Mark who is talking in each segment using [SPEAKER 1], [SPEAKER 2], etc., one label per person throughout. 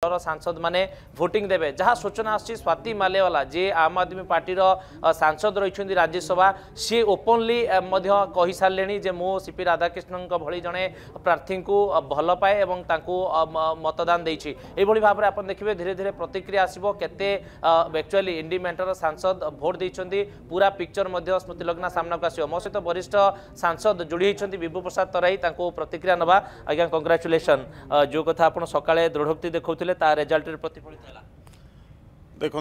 [SPEAKER 1] सांसद माने भोटिंग देवे जहाँ सूचना आसी स्वाति मालेवाला जे आम आदमी पार्टीर सांसद रही राज्यसभा सी ओपनली कही सारे जे मु सीपी राधाकृष्णन भली जड़े प्रार्थी को भल पाए और मतदान देछि एभली भाव में आप देखिए धीरे धीरे प्रतिक्रिया आसो केते एक्चुअली इंडिमेंटर सांसद भोट देइछन्ती पूरा पिक्चर स्मृतिलग्ना सामना को आसो मो सहित वरिष्ठ सांसद जोड़ी होती विभु प्रसाद तराई प्रतिक्रिया नवा आज्ञा कंग्राचुलेसन जो कथा आप सकाळे दृढ़ोक्ति देखते ता रिजल्ट प्रतिफलित है
[SPEAKER 2] देखो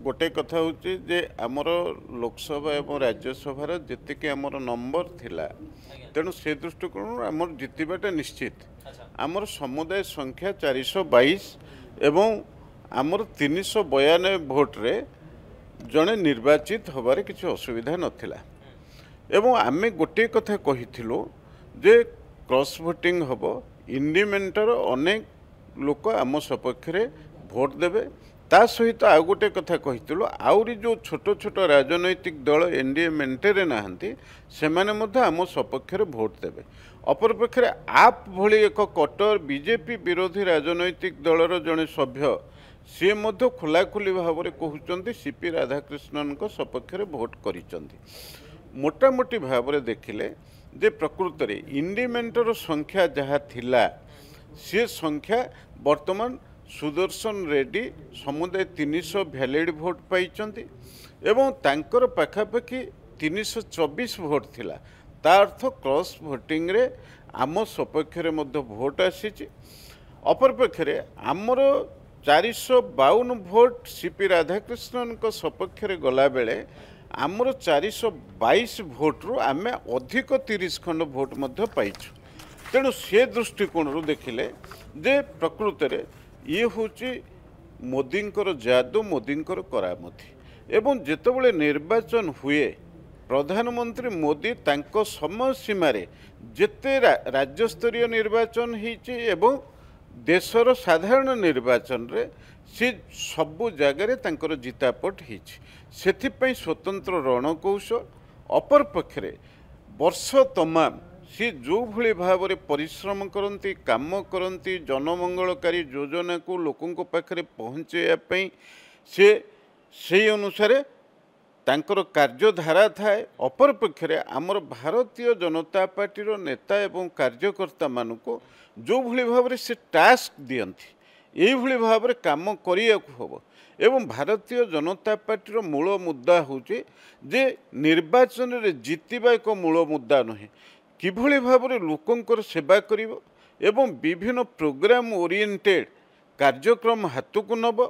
[SPEAKER 2] गोटे कथा हूँ जे आमर लोकसभा और राज्यसभा जी आमर नंबर थिला तेणु से दृष्टिकोण आमर जितवाटा निश्चित आमर समुदाय संख्या 422 एवं आमर 392 भोट रे जड़े निर्वाचित हबारे किसी असुविधा नथिला एवं आमे गोटे कथा कहिथिलु जे क्रॉस भोटिंग हबो इंडिमेंटर अनेक लोक आम सपक्ष भोट देवे ता सहित आउ गोटे कथा कही आउरी जो छोट छोट राजनैतिक दल एनडीए मेंटेरे नहांती सेमाने मध्य आम सपक्ष भोट देवे अपरपक्ष आप भली एक कट्टर बीजेपी विरोधी राजनैतिक दलर जड़े सभ्य सी मध्य खोलाखोली भाव में कहते सीपी राधाकृष्णन सपक्ष भोट करिसेंती मोटामोटी भाव में देखिले जे प्रकृत में इंडिमेंटर संख्या जहाँ थिला सी संख्या वर्तमान सुदर्शन रेड्डी समुदाय 300 भैलिड भोट पाई एवं तांकर पाखापाखि 324 भोट थिला ता अर्थ क्रॉस भोटिंग रे आम सपक्ष भोट आसी अपरपक्ष आमर 452 भोट सीपी राधाकृष्णन सपक्ष गला बेले आमर 422 भोट रु आमे अधिक 30 खंड भोट पाइछु तेणु से दृष्टिकोण देखिले जे प्रकृत में ये हूँ मोदींकर जादू मोदींकर करामती एवं जितेबाला निर्वाचन हुए प्रधानमंत्री मोदी तांको समय सीमार जेते राज्यस्तरीय निर्वाचन एवं देशर साधारण निर्वाचन रे सी सबु जगार तांकर जितापट होती स्वतंत्र रणकौशल अपर पक्षरे वर्ष तमाम सी जो भली भाव में परिश्रम करती काम करती जनमंगलकारी योजना को लोकों पाखे पहुँचापी से अनुसार तांकर कार्यधारा थाए अपर पक्षरे आमर भारतीय जनता पार्टीर नेता एवं कार्यकर्ता मानक जो भली भाव से टास्क दियंती यही भाव में काम करने एवं भारतीय जनता पार्टीर मूल मुद्दा हूँ जे निर्वाचन रे जीतवा एक मूल मुद्दा नुहे किभली भाव में लोकंकर सेवा करिवो एवं विभिन्न प्रोग्राम ओरिएंटेड कार्यक्रम हाथ को नब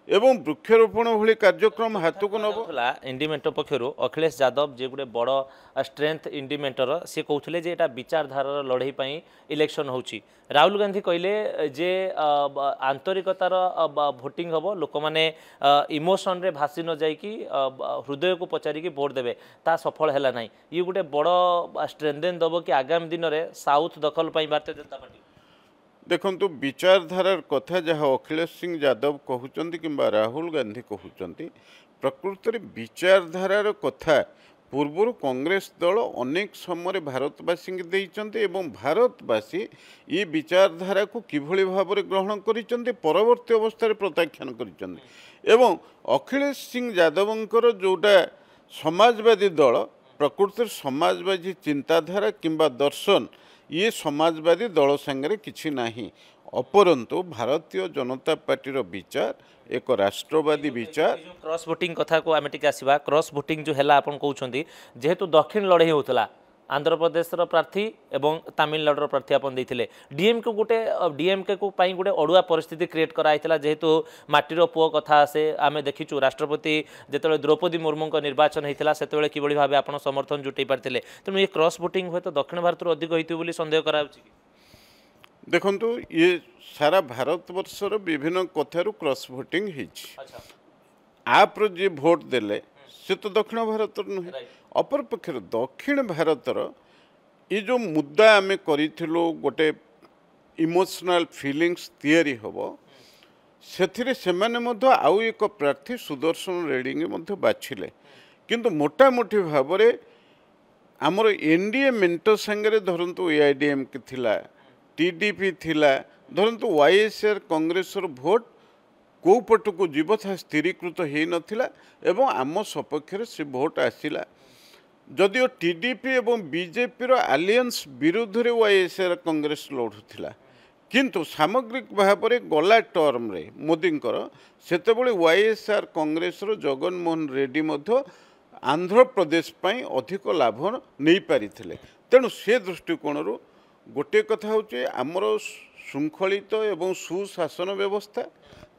[SPEAKER 2] एवं वृक्षरोपण भली कार्यक्रम हाथ को नब
[SPEAKER 1] इंडिमेंटर पक्षर अखिलेश यादव जे गोटे बड़ स्ट्रेंथ इंडिमेंटर सी कहते जे एटा विचारधारार लड़ाई इलेक्शन होची राहुल गांधी कहले जे आंतरिकतार भोटिंग हम लोक मैंने इमोशन रे भासी न जाइकी हृदय को पचारिकी भोट देवे ता सफल है ना ये गोटे बड़ स्ट्रेंथेन दब कि आगामी दिन में साउथ दखल भारतीय जनता पार्टी
[SPEAKER 2] देखंतु विचारधारार कथा जहाँ अखिलेश सिंह यादव कहते कि राहुल गांधी कहते प्रकृत में विचारधारार कथा पूर्वर कांग्रेस दल अनेक समय भारतवासी देइचंती एवं भारतवासी ये विचारधारा को किभली भाव में ग्रहण करिसंती परवर्ती अवस्था प्रत्याख्यान करिसंती एवं अखिलेश सिंह यादवंकर जोटा समाजवादी दल प्रकृति समाजवादी चिंताधारा किंबा दर्शन ये समाजवादी दल सांगे किछि नाही अपरंतु भारतीय जनता पार्टीर विचार एक राष्ट्रवादी विचार
[SPEAKER 1] क्रॉस वोटिंग कथा को आम टे आसवा क्रॉस वोटिंग जो है आप कहते जेहेतु दक्षिण लड़ाई होता आंध्र प्रदेश प्रार्थी एवं तमिलनाडु प्रार्थी आप देते डीएमके गोटे डीएमके को गोटे अड़ुआ परिस्थिति क्रिएट कराइला जेहेतु माटीर पुओ कथा आसे आम देखीचु राष्ट्रपति जिते द्रौपदी मुर्मू निर्वाचन होता से किभली भाव आप समर्थन जुटाई पार्थे तेणु ये क्रॉस वोटिंग हुए तो दक्षिण भारत अधिक होती संदेह करा
[SPEAKER 2] देखंतु ये सारा भारत वर्षर विभिन्न कथार क्रॉस वोटिंग आप जी भोट देले से तो दक्षिण भारत नुहे अपर पक्षर दक्षिण भारतर ये जो मुद्दा आम करूँ गोटे इमोशनल फीलिंग्स तैयारी हम से आउ एक प्रार्थी सुदर्शन रेड्डी बाछिले किंतु मोटामोटी भाव में आमर एनडीए मेंटर सांगे धरतु एआईडीएमके थिला टीडीपी थिला ଧରନ୍ତୁ YSR କଂଗ୍ରେସର ଭୋଟ କେଉଁ ପଟକୁ ଯିବ ତାହା ସ୍ଥିରୀକୃତ ହୋଇନଥିଲା ଏବଂ ଆମ ସପକ୍ଷରେ ସେ ଭୋଟ ଆସିଲା। ଯଦିଓ TDP ଏବଂ BJPର ଆଲିଆନ୍ସ ବିରୁଦ୍ଧରେ YSR କଂଗ୍ରେସ ଲଢ଼ୁଥିଲା, କିନ୍ତୁ ସାମଗ୍ରିକ ଭାବରେ ଗଲା ଟର୍ମରେ ମୋଦିଙ୍କର ସେତେବେଳେ YSR କଂଗ୍ରେସର ଜଗନମୋହନ ରେଡ୍ଡି ମଧ୍ୟ ଆନ୍ଧ୍ରପ୍ରଦେଶ ପାଇଁ ଅଧିକ ଲାଭ ନେଇପାରିଥିଲେ। ତେଣୁ ସେ ଦୃଷ୍ଟିକୋଣରୁ ଗୋଟିଏ କଥା ହେଉଛି ଆମର ଶୃଙ୍ଖଳିତ ଏବଂ ସୁଶାସନ ବ୍ୟବସ୍ଥା,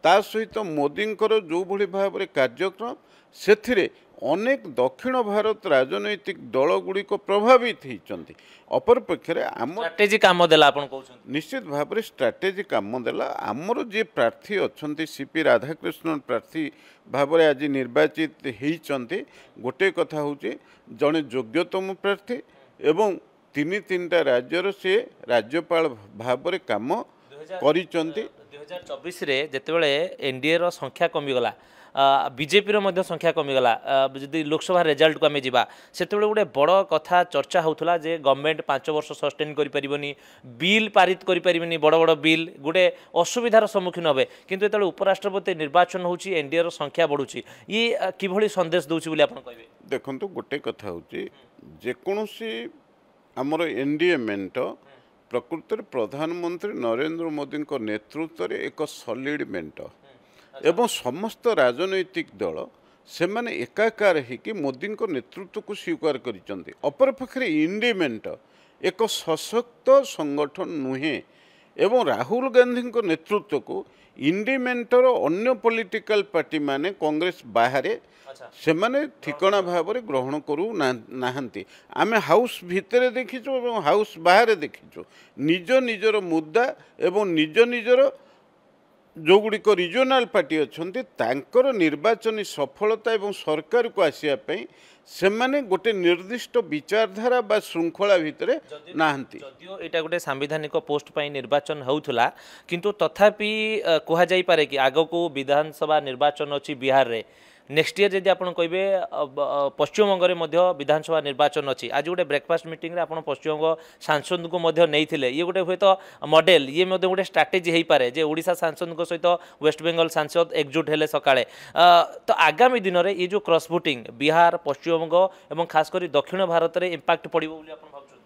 [SPEAKER 2] ତା ସହିତ ମୋଦିଙ୍କର ଯେଉଁଭଳି ଭାବରେ କାର୍ଯ୍ୟକ୍ରମ ସେଥିରେ ଅନେକ ଦକ୍ଷିଣ ଭାରତ ରାଜନୈତିକ ଦଳଗୁଡ଼ିକ ପ୍ରଭାବିତ ହୋଇଛନ୍ତି। ଅପରପକ୍ଷରେ ଆମ
[SPEAKER 1] ଷ୍ଟ୍ରାଟେଜି କାମ ଦେଲା ଆପଣ କହୁଛନ୍ତି?
[SPEAKER 2] ନିଶ୍ଚିତ ଭାବରେ ଷ୍ଟ୍ରାଟେଜି କାମ ଦେଲା। ଆମର ଯିଏ ପ୍ରାର୍ଥୀ ଅଛନ୍ତି CP ରାଧାକୃଷ୍ଣନ ପ୍ରାର୍ଥୀ ଭାବରେ ଆଜି ନିର୍ବାଚିତ ହୋଇଛନ୍ତି, ଗୋଟିଏ କଥା ହେଉଛି ଜଣେ ଯୋଗ୍ୟତମ ପ୍ରାର୍ଥୀ ଏବଂ ତିନିଟା ରାଜ୍ୟର ସେ ରାଜ୍ୟପାଳ ଭାବରେ କାମ କରିଛନ୍ତି।
[SPEAKER 1] 2024 ଯେତେବେଳେ NDA ର ସଂଖ୍ୟା କମିଗଲା, BJPର ମଧ୍ୟ ସଂଖ୍ୟା କମିଗଲା, ଯଦି ଲୋକସଭା ରେଜଲ୍ଟକୁ ଆମେ ଯିବା ସେତେବେଳେ ଗୋଟେ ବଡ଼ କଥା ଚର୍ଚ୍ଚା ହେଉଥିଲା ଯେ ଗଭର୍ଣ୍ଣମେଣ୍ଟ 5 ବର୍ଷ ସଷ୍ଟେନ୍ କରିପାରିବନି, ବିଲ୍ ପାରିତ କରିପାରିବନି, ବଡ଼ ବଡ଼ ବିଲ୍ ଗୋଟେ ଅସୁବିଧାର ସମ୍ମୁଖୀନ ହେବେ। କିନ୍ତୁ ଯେତେବେଳେ ଉପରାଷ୍ଟ୍ରପତି ନିର୍ବାଚନ ହେଉଛି NDA ର ସଂଖ୍ୟା ବଢ଼ୁଛି, ଇଏ କିଭଳି ସନ୍ଦେଶ ଦେଉଛି ବୋଲି ଆପଣ କହିବେ?
[SPEAKER 2] ଦେଖନ୍ତୁ ଗୋଟେ କଥା ହେଉଛି ଯେକୌଣସି ଆମର NDA ମେଣ୍ଟ ପ୍ରକୃତରେ ପ୍ରଧାନମନ୍ତ୍ରୀ ନରେନ୍ଦ୍ର ମୋଦିଙ୍କ ନେତୃତ୍ୱରେ ଏକ ସଲିଡ୍ ମେଣ୍ଟ ଏବଂ ସମସ୍ତ ରାଜନୈତିକ ଦଳ ସେମାନେ ଏକାକାର ହେଇକି ମୋଦିଙ୍କ ନେତୃତ୍ୱକୁ ସ୍ୱୀକାର କରିଛନ୍ତି। ଅପରପକ୍ଷରେ ଇଣ୍ଡି ମେଣ୍ଟ ଏକ ସଶକ୍ତ ସଂଗଠନ ନୁହେଁ ଏବଂ ରାହୁଲ ଗାନ୍ଧୀଙ୍କ ନେତୃତ୍ୱକୁ ଇଣ୍ଡି ମେଣ୍ଟର ଅନ୍ୟ ପଲିଟିକାଲ ପାର୍ଟି ମାନେ କଂଗ୍ରେସ ବାହାରେ ସେମାନେ ଠିକଣା ଭାବରେ ଗ୍ରହଣ କରୁ ନାହାନ୍ତି। ଆମେ ହାଉସ୍ ଭିତରେ ଦେଖିଛୁ ଏବଂ ହାଉସ୍ ବାହାରେ ଦେଖିଛୁ ନିଜ ନିଜର ମୁଦ୍ଦା ଏବଂ ନିଜ ନିଜର ଯେଉଁଗୁଡ଼ିକ ରିଜନାଲ ପାର୍ଟି ଅଛନ୍ତି ତାଙ୍କର ନିର୍ବାଚନୀ ସଫଳତା ଏବଂ ସରକାରକୁ ଆସିବା ପାଇଁ ସେମାନେ ଗୋଟେ ନିର୍ଦ୍ଦିଷ୍ଟ ବିଚାରଧାରା ବା ଶୃଙ୍ଖଳା ଭିତରେ ନାହାନ୍ତି।
[SPEAKER 1] ଯଦିଓ ଏଇଟା ଗୋଟେ ସାମ୍ବିଧାନିକ ପୋଷ୍ଟ ପାଇଁ ନିର୍ବାଚନ ହେଉଥିଲା, କିନ୍ତୁ ତଥାପି କୁହାଯାଇପାରେ କି ଆଗକୁ ବିଧାନସଭା ନିର୍ବାଚନ ଅଛି ବିହାରରେ, ନେକ୍ସଟ ଇୟର ଯଦି ଆପଣ କହିବେ ପଶ୍ଚିମବଙ୍ଗରେ ମଧ୍ୟ ବିଧାନସଭା ନିର୍ବାଚନ ଅଛି। ଆଜି ଗୋଟେ ବ୍ରେକଫାଷ୍ଟ ମିଟିଂରେ ଆପଣ ପଶ୍ଚିମବଙ୍ଗ ସାଂସଦଙ୍କୁ ମଧ୍ୟ ନେଇଥିଲେ, ଇଏ ଗୋଟେ ହୁଏତ ମଡେଲ, ଇଏ ମଧ୍ୟ ଗୋଟେ ଷ୍ଟ୍ରାଟେଜି ହେଇପାରେ ଯେ ଓଡ଼ିଶା ସାଂସଦଙ୍କ ସହିତ ୱେଷ୍ଟବେଙ୍ଗଲ ସାଂସଦ ଏକଜୁଟ ହେଲେ ସକାଳେ। ତ ଆଗାମୀ ଦିନରେ ଏ ଯେଉଁ କ୍ରସ୍ ଭୋଟିଂ ବିହାର, ପଶ୍ଚିମବଙ୍ଗ ଏବଂ ଖାସ କରି ଦକ୍ଷିଣ ଭାରତରେ ଇମ୍ପାକ୍ଟ ପଡ଼ିବ ବୋଲି ଆପଣ ଭାବୁଛନ୍ତି?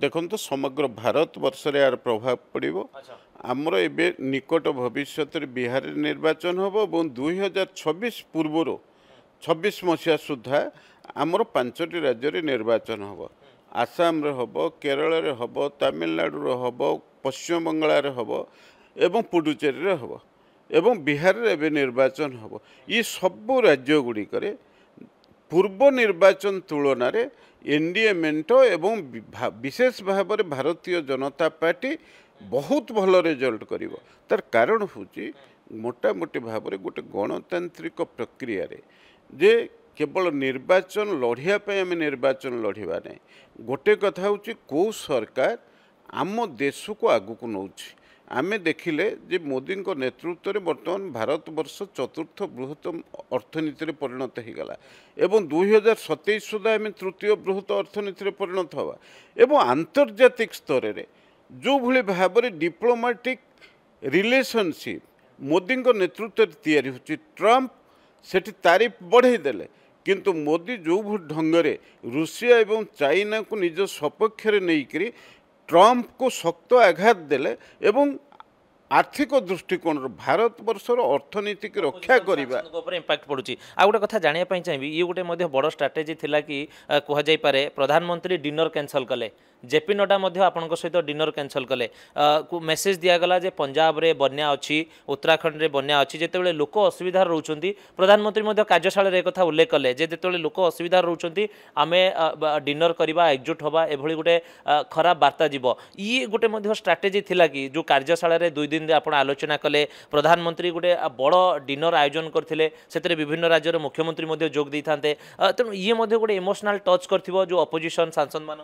[SPEAKER 2] ଦେଖନ୍ତୁ ସମଗ୍ର ଭାରତ ବର୍ଷରେ ଏହାର ପ୍ରଭାବ ପଡ଼ିବ। ଆମର ଏବେ ନିକଟ ଭବିଷ୍ୟତରେ ବିହାରରେ ନିର୍ବାଚନ ହେବ ଏବଂ 2026 ପୂର୍ବରୁ 26 ମସିହା ସୁଦ୍ଧା ଆମର 5ଟି ରାଜ୍ୟରେ ନିର୍ବାଚନ ହେବ। ଆସାମରେ ହେବ, କେରଳରେ ହେବ, ତାମିଲନାଡୁରେ ହେବ, ପଶ୍ଚିମବଙ୍ଗଳାରେ ହେବ ଏବଂ ପୁଡୁଚେରୀରେ ହେବ ଏବଂ ବିହାରରେ ଏବେ ନିର୍ବାଚନ ହେବ। ଏ ସବୁ ରାଜ୍ୟଗୁଡ଼ିକରେ ପୂର୍ବ ନିର୍ବାଚନ ତୁଳନାରେ NDA ମେଣ୍ଟ ଏବଂ ବିଶେଷ ଭାବରେ ଭାରତୀୟ ଜନତା ପାର୍ଟି ବହୁତ ଭଲ ରେଜଲ୍ଟ କରିବ। ତାର କାରଣ ହେଉଛି ମୋଟାମୋଟି ଭାବରେ ଗୋଟେ ଗଣତାନ୍ତ୍ରିକ ପ୍ରକ୍ରିୟାରେ ଯେ କେବଳ ନିର୍ବାଚନ ଲଢ଼ିବା ପାଇଁ ଆମେ ନିର୍ବାଚନ ଲଢ଼ିବା ନାହିଁ, ଗୋଟେ କଥା ହେଉଛି କେଉଁ ସରକାର ଆମ ଦେଶକୁ ଆଗକୁ ନେଉଛି। ଆମେ ଦେଖିଲେ ଯେ ମୋଦିଙ୍କ ନେତୃତ୍ୱରେ ବର୍ତ୍ତମାନ ଭାରତବର୍ଷ 4ର୍ଥ ବୃହତ୍ତମ ଅର୍ଥନୀତିରେ ପରିଣତ ହୋଇଗଲା ଏବଂ 2027 ସୁଦ୍ଧା ଆମେ 3ୟ ବୃହତ ଅର୍ଥନୀତିରେ ପରିଣତ ହେବା ଏବଂ ଆନ୍ତର୍ଜାତିକ ସ୍ତରରେ ଯେଉଁଭଳି ଭାବରେ ଡିପ୍ଲୋମାଟିକ୍ ରିଲେସନସିପ୍ ମୋଦିଙ୍କ ନେତୃତ୍ୱରେ ତିଆରି ହେଉଛି, ଟ୍ରମ୍ପ ସେଠି ତାରିଫ ବଢ଼େଇ ଦେଲେ, କିନ୍ତୁ ମୋଦି ଯେଉଁ ଢଙ୍ଗରେ ରୁଷିଆ ଏବଂ ଚାଇନାକୁ ନିଜ ସପକ୍ଷରେ ନେଇକରି ଟ୍ରମ୍ପକୁ ଶକ୍ତ ଆଘାତ ଦେଲେ ଏବଂ आर्थिक दृष्टिकोण भारतवर्षर अर्थनीति की रक्षा करने
[SPEAKER 1] इम्पैक्ट पड़ुची। आ गोटे कथा जानापी चाहिए ये गोटे बड़ स्ट्राटेजी थिला कि कहुई प्रधानमंत्री डिनर कैंसल कले जेपी नड्डा आपण सहित डिनर कैंसल कले मेसेज दिगला जे पंजाब रे बन्या अच्छी उत्तराखंड रे बन्या अच्छी जिते लोक असुविधा रोचंती प्रधानमंत्री कार्यशाला एक कथा उल्लेख कले जिते लोक असुविधा रोचंती आमे डिनर करवा एकजुट हवा एभली गोटे खराब वार्ता जीव ये गोटे स्ट्राटेजी थिला कि जो कार्यशाला रे 2 दिन आप आलोचना कले प्रधानमंत्री गोटे बड़ डिनर आयोजन करते से विभिन्न राज्यर मुख्यमंत्री जोग दे था तेणु ये गोटे इमोशनल टच कर जो अपोजिशन सांसद मान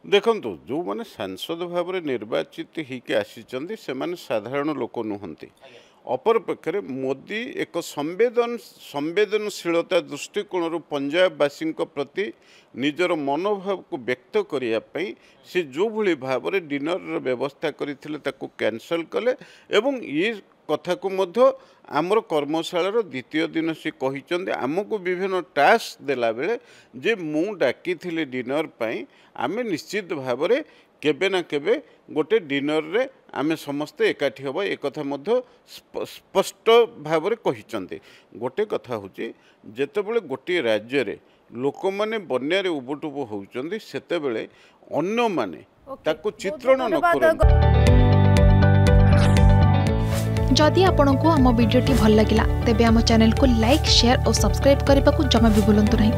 [SPEAKER 2] देखु जो मैंने सांसद भाव में निर्वाचित होकर आसी से साधारण लोक नुहति अपरपक्षे मोदी एक संवेदनशीलता दृष्टिकोण पंजाबवासी प्रति निजर मनोभाव को व्यक्त करने से जो भली भाव में डिनर व्यवस्था करते कैंसल कले एवं ये कथा को मध्य आमर कर्मशालार द्वितीय दिन से कहते आमको विभिन्न टास्क देला बेले जे मु डाकी डिनर पाई आमे निश्चित भाव में केबे ना केबे गोटे डिनर रे आमे समस्ते एकाठी हबा एक कथा मध्य स्पष्ट भाव में कहते गोटे कथा होची जेतेबेले गोटे राज्य रे लोक माने बन्या रे उबुटुबु होउचंदी सेतेबेले अन्य माने ताको चित्रण न करन।
[SPEAKER 3] जदि आपंक आम भिडी भल लगा तेब आम चैनल को लाइक शेयर और सब्सक्राइब करने को जमा भी भूलु नहीं।